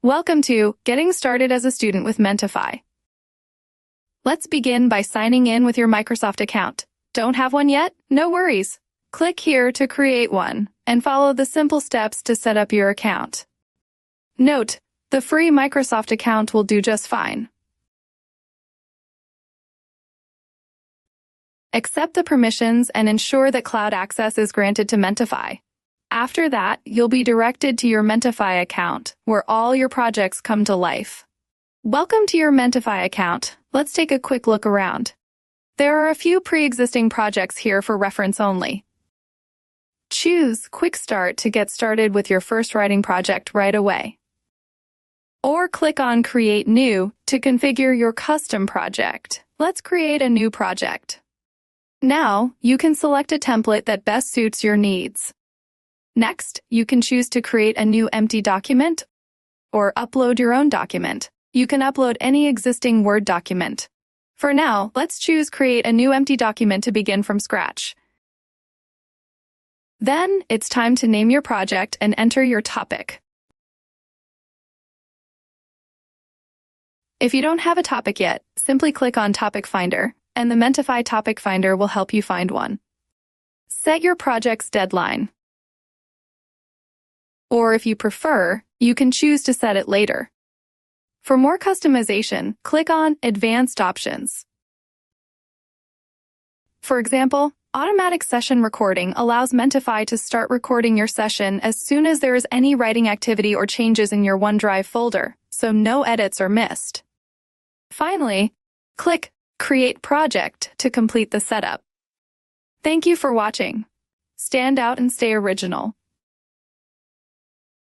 Welcome to Getting Started as a Student with Mentafy. Let's begin by signing in with your Microsoft account. Don't have one yet? No worries. Click here to create one and follow the simple steps to set up your account. Note, the free Microsoft account will do just fine. Accept the permissions and ensure that cloud access is granted to Mentafy. After that, you'll be directed to your Mentafy account, where all your projects come to life. Welcome to your Mentafy account. Let's take a quick look around. There are a few pre-existing projects here for reference only. Choose Quick Start to get started with your first writing project right away. Or click on Create New to configure your custom project. Let's create a new project. Now, you can select a template that best suits your needs. Next, you can choose to create a new empty document or upload your own document. You can upload any existing Word document. For now, let's choose Create a new empty document to begin from scratch. Then, it's time to name your project and enter your topic. If you don't have a topic yet, simply click on Topic Finder, and the Mentafy Topic Finder will help you find one. Set your project's deadline. Or if you prefer, you can choose to set it later. For more customization, click on Advanced Options. For example, automatic session recording allows Mentafy to start recording your session as soon as there is any writing activity or changes in your OneDrive folder, so no edits are missed. Finally, click Create Project to complete the setup. Thank you for watching. Stand out and stay original.